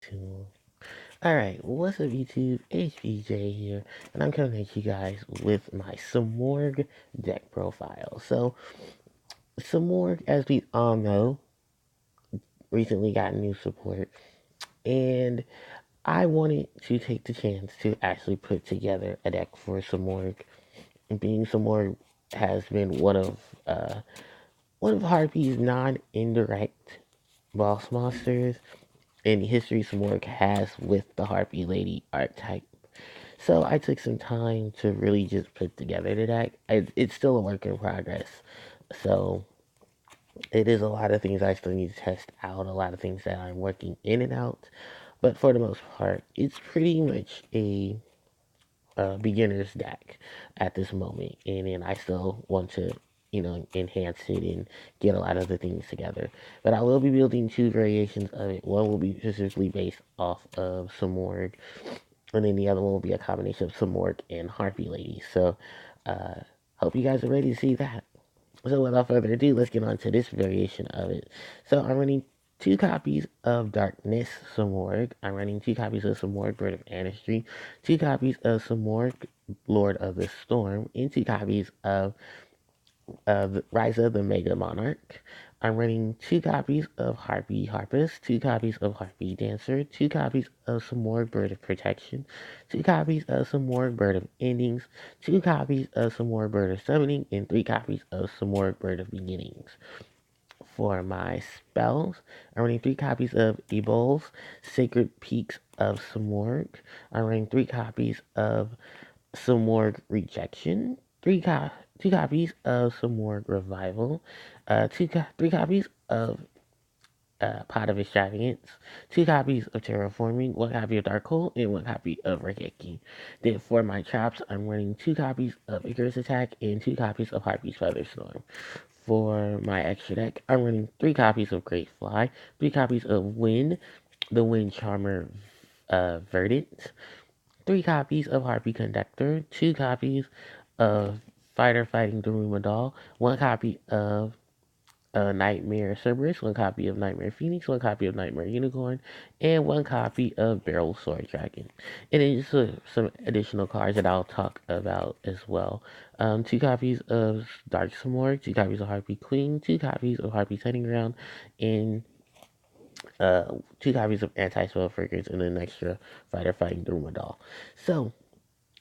Two. Alright, what's up YouTube? HPJ here, and I'm coming at you guys with my Simorgh deck profile. So, Simorgh, as we all know, recently got new support, and I wanted to take the chance to actually put together a deck for Simorgh. Being Simorgh has been one of Harpie's non-indirect boss monsters in history Simorgh has with the Harpie Lady archetype. So I took some time to really just put together the deck. It's still a work in progress. So it is a lot of things I still need to test out, a lot of things that I'm working in and out. But for the most part, it's pretty much a beginner's deck at this moment. And then I still want to, enhance it and get a lot of the things together. But I will be building two variations of it. One will be specifically based off of Simorgh, and then the other one will be a combination of Simorgh and Harpie Lady. So, hope you guys are ready to see that. So, without further ado, let's get on to this variation of it. So, I'm running two copies of Darkness Simorgh. I'm running two copies of Simorgh Bird of Anistry, two copies of Simorgh Lord of the Storm, and two copies of Rise of the Mega Monarch. I'm running two copies of Harpie Harpist, two copies of Harpie Dancer, two copies of some more Bird of Protection, two copies of some more Bird of Endings, two copies of some more Bird of Summoning, and three copies of some more Bird of Beginnings. For my spells, I'm running three copies of Ebol's Sacred Peaks of Simorgh. I'm running three copies of Simorgh Rejection, two copies of Simorgh Revival, three copies of Pot of Extravagance, two copies of Terraforming, one copy of Darkhold, and one copy of Regeki. Then for my traps, I'm running two copies of Icarus Attack and two copies of Harpie's Featherstorm. For my extra deck, I'm running three copies of Great Fly, three copies of Wind, the Wind Charmer Verdant, three copies of Harpie Conductor, two copies of Fighter Fighting Daruma Doll, one copy of Nightmare Cerberus, one copy of Nightmare Phoenix, one copy of Nightmare Unicorn, and one copy of Barrel Sword Dragon. And then just some additional cards that I'll talk about as well. Two copies of Dark Simorgh, two copies of Harpie Queen, two copies of Harpie Hunting Ground, and two copies of Anti-Spell Fragrance, and an extra Fighter Fighting Daruma Doll. So,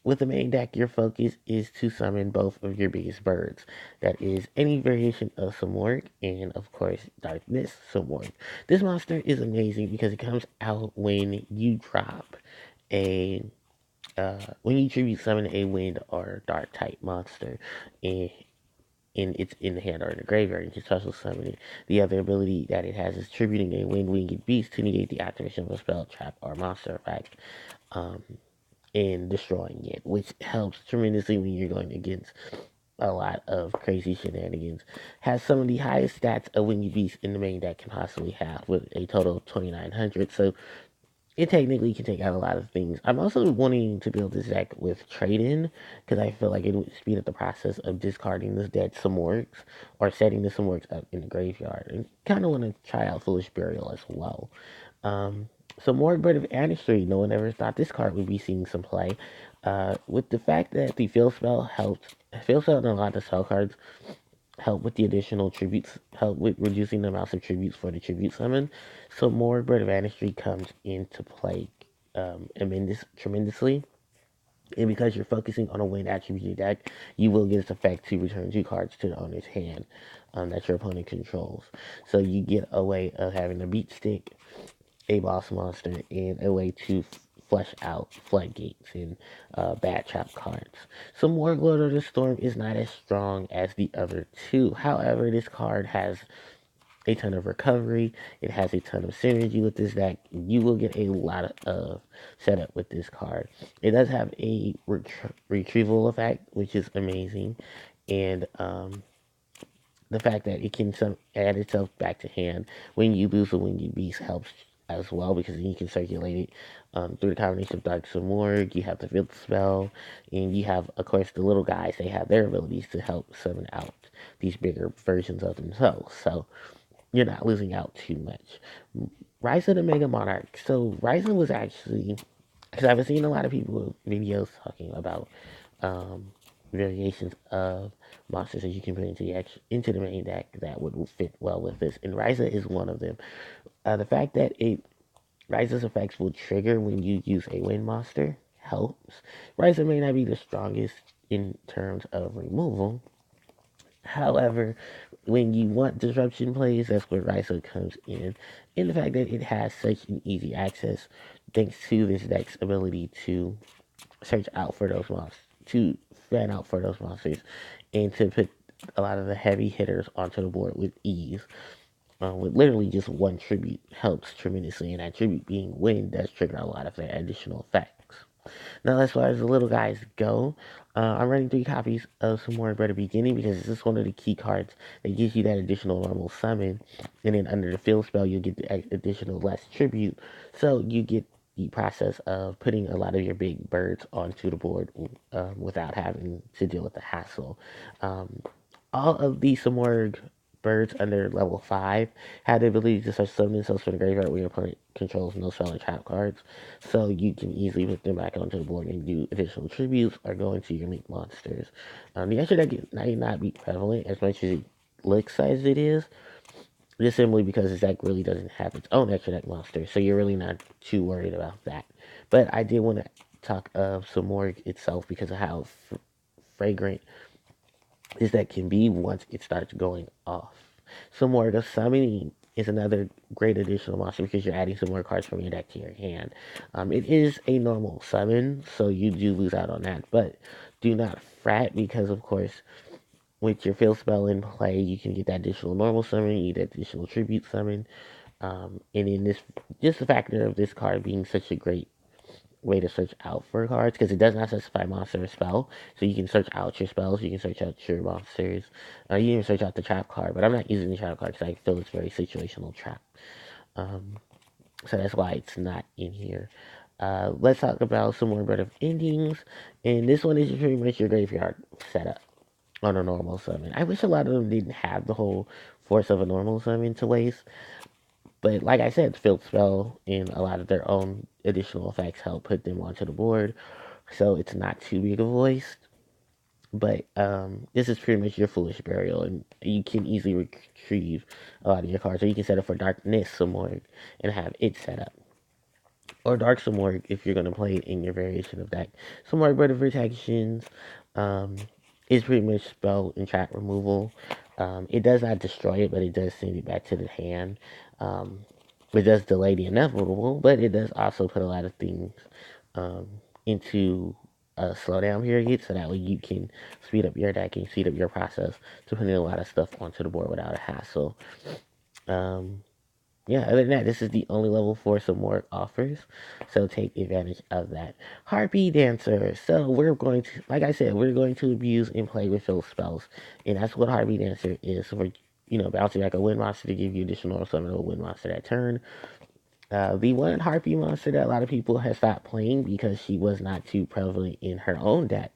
with the main deck, your focus is to summon both of your biggest birds. That is any variation of Simorgh and, of course, Darkness Simorgh. This monster is amazing because it comes out when you drop a when you tribute summon a wind or dark type monster, and it's in the hand or in the graveyard, and can special summon it. The other ability that it has is tributing a wind winged beast to negate the activation of a spell, trap, or monster effect. Um, and destroying it, which helps tremendously when you're going against a lot of crazy shenanigans. Has some of the highest stats a Winged Beast in the main deck can possibly have, with a total of 2,900. So it technically can take out a lot of things. I'm also wanting to build this deck with trade-in, because I feel like it would speed up the process of discarding this dead Simorghs, or setting the Simorghs up in the graveyard. And kind of want to try out Foolish Burial as well. Some more Bird of Anistry. No one ever thought this card would be seeing some play. With the fact that the field spell helps, field spell and a lot of spell cards help with the additional tributes, help with reducing the amounts of tributes for the tribute summon. So more Bird of Anistry comes into play tremendously. And because you're focusing on a wind attribute deck, you will get its effect to return two cards to the owner's hand that your opponent controls. So you get a way of having a beat stick, a boss monster, and a way to flesh out floodgates and bad trap cards. So more Lord of the Storm is not as strong as the other two. However, this card has a ton of recovery. It has a ton of synergy with this deck. You will get a lot of setup with this card. It does have a retrieval effect, which is amazing. And the fact that it can add itself back to hand when you lose a winged beast helps as well, because then you can circulate it through the combination of Dark Simorgh. You have the field spell, and you have, of course, the little guys. They have their abilities to help summon out these bigger versions of themselves. So you're not losing out too much. Rise of the Mega Monarch. So Rise was actually, because I've seen a lot of people videos talking about um, variations of monsters that you can put into the main deck that would fit well with this, and Ryza is one of them. The fact that Ryza's effects will trigger when you use a wind monster helps. Ryza may not be the strongest in terms of removal. However, when you want disruption plays, that's where Ryza comes in. And the fact that it has such an easy access thanks to this deck's ability to search out for those monsters, to fan out for those monsters, and to put a lot of the heavy hitters onto the board with ease. With literally just one tribute helps tremendously, and that tribute being wind does trigger a lot of their additional effects. Now, as far as the little guys go, I'm running 3 copies of Simorgh at the beginning because this is one of the key cards that gives you that additional normal summon. And then under the field spell, you get the additional less tribute. So you get the process of putting a lot of your big birds onto the board without having to deal with the hassle. Um, all of the Simorgh birds under level 5 have the ability to search summon themselves from the graveyard when your opponent controls no spell and trap cards. So you can easily put them back onto the board and do additional tributes or go into your link monsters. The extra deck might not be prevalent as much as it looks as it is, just simply because this deck really doesn't have its own extra deck monster, so you're really not too worried about that. But I did want to talk of Simorgh itself because of how fragrant is that can be once it starts going off. Some more the summoning is another great additional monster because you're adding some more cards from your deck to your hand. It is a normal summon, so you do lose out on that, but do not fret because, of course, with your field spell in play, you can get that additional normal summon, you get that additional tribute summon, and in this, just the factor of this card being such a great way to search out for cards because it does not specify monster or spell. So you can search out your spells, you can search out your monsters, you can search out the trap card. But I'm not using the trap card because I feel it's very situational trap. Um, so that's why it's not in here. Let's talk about some more Breath of Endings. And this one is pretty much your graveyard setup on a normal summon. I wish a lot of them didn't have the whole force of a normal summon to waste. But like I said, Field Spell and a lot of their own additional effects help put them onto the board. So it's not too big of a waste. But this is pretty much your Foolish Burial, and you can easily retrieve a lot of your cards. So you can set up for Darkness some more and have it set up. Or Dark Simorgh if you're going to play it in your variation of deck. Simorgh Breath of Protections is pretty much spell and trap removal. It does not destroy it, but it does send it back to the hand. Um, it does delay the inevitable, but it does also put a lot of things um, into a slowdown period, so that way you can speed up your deck and speed up your process to put in a lot of stuff onto the board without a hassle. Um, yeah, other than that, this is the only level 4 Simorgh offers, so take advantage of that. Harpie Dancer. So we're going to, like I said, we're going to abuse and play with those spells, and that's what Harpie Dancer is. So we're, bouncing back a wind monster to give you additional summon a wind monster that turn. The one Harpie monster that a lot of people have stopped playing because she was not too prevalent in her own deck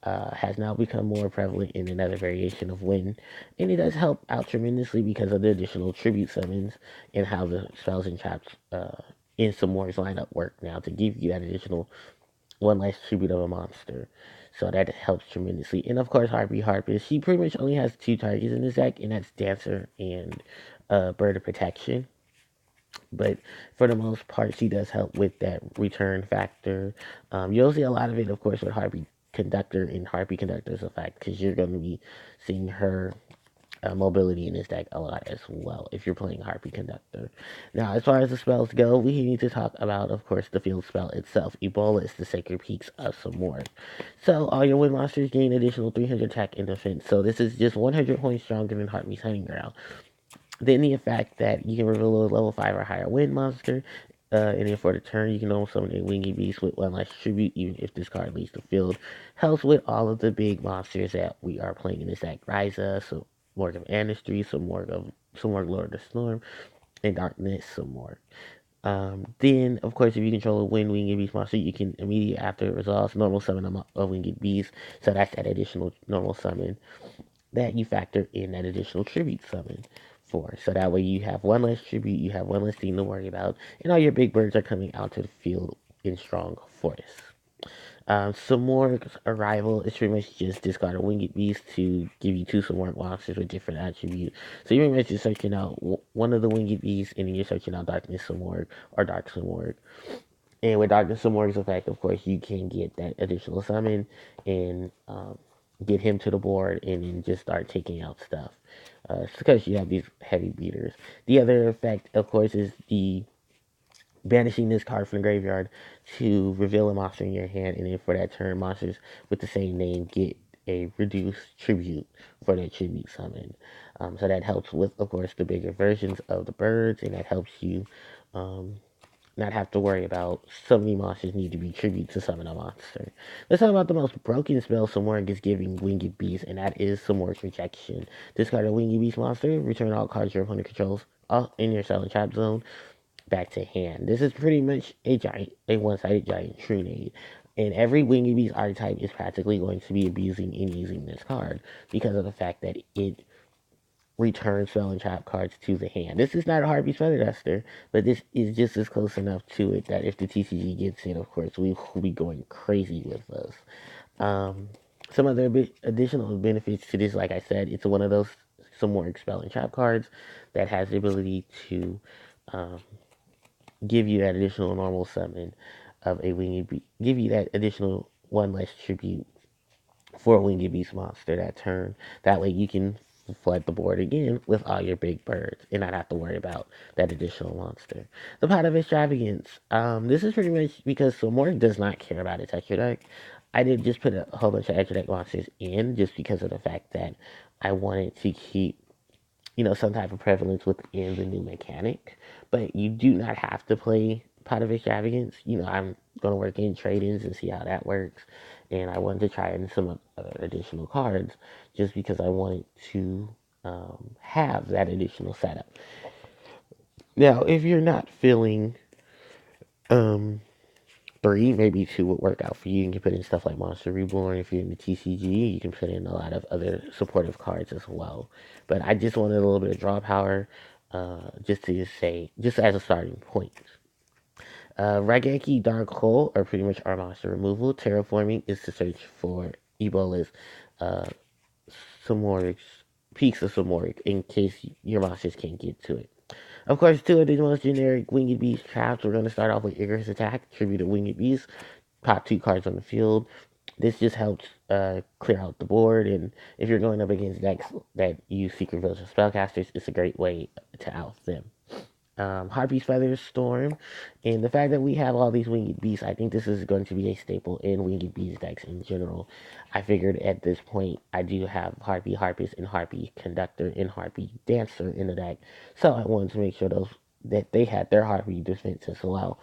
has now become more prevalent in another variation of Wind, and it does help out tremendously because of the additional tribute summons and how the spells and traps in Simorgh's lineup work now to give you that additional one less tribute of a monster. So that helps tremendously. And of course, Harpie Harpist, she pretty much only has 2 targets in this deck, and that's Dancer and Bird of Protection. But for the most part, she does help with that return factor. You'll see a lot of it, of course, with Harpie Conductor and Harpie Conductor's effect, because you're going to be seeing her mobility in this deck a lot as well if you're playing Harpie Conductor. Now, as far as the spells go, we need to talk about, of course, the field spell itself. Ebola is the Sacred Peaks of Simorgh. So, all your wind monsters gain additional 300 attack and defense. So, this is just 100 points stronger than Harpie's Hunting Ground. Then the effect that you can reveal a level 5 or higher wind monster, and then for the turn, you can almost summon a winged beast with one less tribute, even if this card leaves the field. Helps with all of the big monsters that we are playing in this deck. Ryza, so Morg of Anistry, some more Lord of the Storm, and Darkness, some more. Then, of course, if you control a winged beast monster, you can immediately after it resolves normal summon a winged beast. So that's that additional normal summon that you factor in that additional tribute summon. 4. So that way you have one less tribute, you have one less thing to worry about, and all your big birds are coming out to the field in strong force. Simorgh's arrival is pretty much just discard a winged beast to give you two Simorgh monsters with different attributes. So you're pretty much just searching out one of the winged beasts, and then you're searching out Darkness Simorgh or Dark Simorgh. And with Darkness Simorgh's effect, of course, you can get that additional summon and get him to the board and then just start taking out stuff. Because you have these heavy beaters. The other effect, of course, is the banishing this card from the graveyard to reveal a monster in your hand, and then for that turn, monsters with the same name get a reduced tribute for their tribute summon. So that helps with, of course, the bigger versions of the birds, and that helps you um, not have to worry about so many monsters need to be tribute to summon a monster. Let's talk about the most broken spell Simorgh is giving Winged Beast, and that is Simorgh's Rejection. Discard a Winged Beast monster, return all cards your opponent controls in your cell and trap zone back to hand. This is pretty much a one-sided giant Trunade. And every Winged Beast archetype is practically going to be abusing and using this card because of the fact that it return spell and trap cards to the hand. This is not a Harpie Feather Duster, but this is just as close enough to it that if the TCG gets it, of course, we will be going crazy with those. Um, some other additional benefits to this, like I said, it's one of those some more spell and trap cards that has the ability to um, give you that additional normal summon of a winged beast, give you that additional one less tribute for a winged beast monster that turn. That way you can flood the board again with all your big birds and not have to worry about that additional monster. The Pot of Extravagance. This is pretty much because Simorgh does not care about its extra deck. I did just put a whole bunch of extra deck monsters in just because of the fact that I wanted to keep some type of prevalence within the new mechanic. But you do not have to play Pot of Extravagance. I'm going to work in trade-ins and see how that works. And I wanted to try in some other additional cards just because I wanted to have that additional setup. Now, if you're not feeling um, 3, maybe 2 would work out for you. You can put in stuff like Monster Reborn. If you're in the TCG, you can put in a lot of other supportive cards as well. But I just wanted a little bit of draw power, just as a starting point. Raigeki Dark Hole are pretty much our monster removal. Terraforming is to search for Ebola's uh, Simorgh's peaks of Simorgh in case your monsters can't get to it. Of course, two of the most generic Winged Beast traps. We're going to start off with Icarus Attack, Tribute to Winged Beast. Pop 2 cards on the field. This just helps clear out the board, and if you're going up against decks that use Secret Village spellcasters, it's a great way to out them. Harpie's Feathers Storm, and the fact that we have all these Winged Beasts, I think this is going to be a staple in Winged Beast decks in general. I figured at this point I do have Harpie Harpist and Harpie Conductor and Harpie Dancer in the deck, so I wanted to make sure that they had their Harpie defense as well.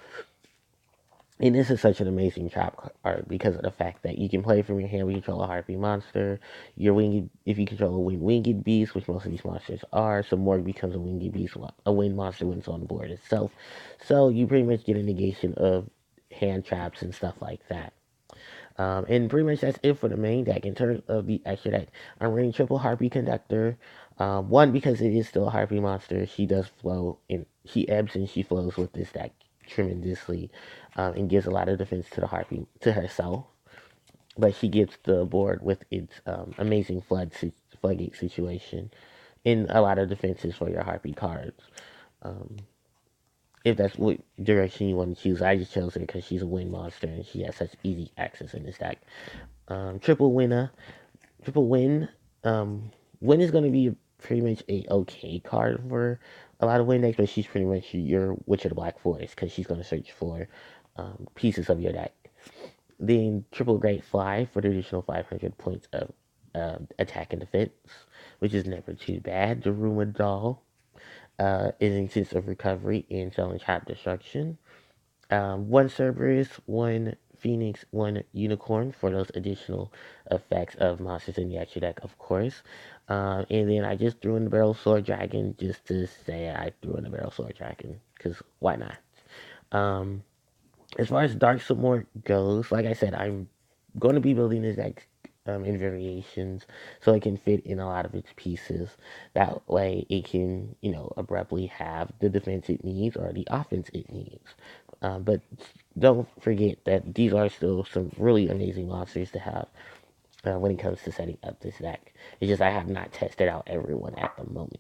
And this is such an amazing trap card because of the fact that you can play from your hand when you control a Harpy monster. Your winged, if you control a winged beast, which most of these monsters are, Simorgh becomes a winged beast, a winged monster when it's on the board itself. So you pretty much get a negation of hand traps and stuff like that. And pretty much that's it for the main deck. In terms of the extra deck, I'm running triple Harpy Conductor. One, because it is still a Harpy monster. She does flow, and she ebbs and she flows with this deck tremendously, and gives a lot of defense to the Harpy, to herself. But she gets the board with its amazing floodgate situation and a lot of defenses for your Harpy cards. Um, if that's what direction you want to choose, I just chose her because she's a wind monster and she has such easy access in this deck. Triple winner, triple win. Win is going to be pretty much a okay card for a lot of win decks, but she's pretty much your Witch of the Black Forest because she's going to search for pieces of your deck. Then triple Great Fly for the additional 500 points of attack and defense, which is never too bad. The Rumor Doll is in sense of recovery and challenge trap destruction. One Cerberus, one Phoenix, one Unicorn for those additional effects of monsters in the extra deck, of course. And then I just threw in the Barrel Sword Dragon just to say I threw in the Barrel Sword Dragon, because why not? Um, as far as Dark Simorgh goes, like I said, I'm going to be building this deck in variations so it can fit in a lot of its pieces. That way it can, abruptly have the defense it needs or the offense it needs. But don't forget that these are still some really amazing monsters to have when it comes to setting up this deck. It's just I have not tested out everyone at the moment.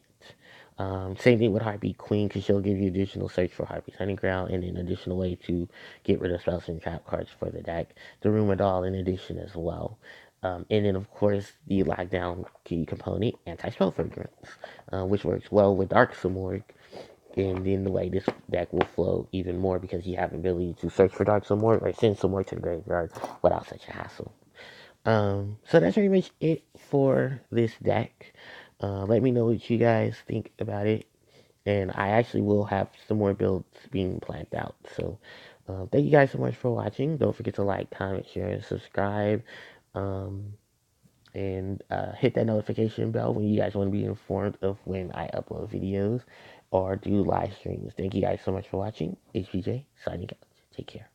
Same thing with Harpie Queen, because she'll give you additional search for Harpie's Hunting Ground and an additional way to get rid of spells and trap cards for the deck. The Rumored Doll in addition as well. And then, of course, the lockdown key component, Anti-Spell Fragrance, which works well with Dark Simorgh. And then the way this deck will flow even more because you have the ability to search for Dark Simorgh or send Simorgh to the graveyard without such a hassle. So that's pretty much it for this deck. Let me know what you guys think about it. And I actually will have some more builds being planned out. So thank you guys so much for watching. Don't forget to like, comment, share, and subscribe. Um, and hit that notification bell when you guys want to be informed of when I upload videos or do live streams. Thank you guys so much for watching. HBJ signing out. Take care.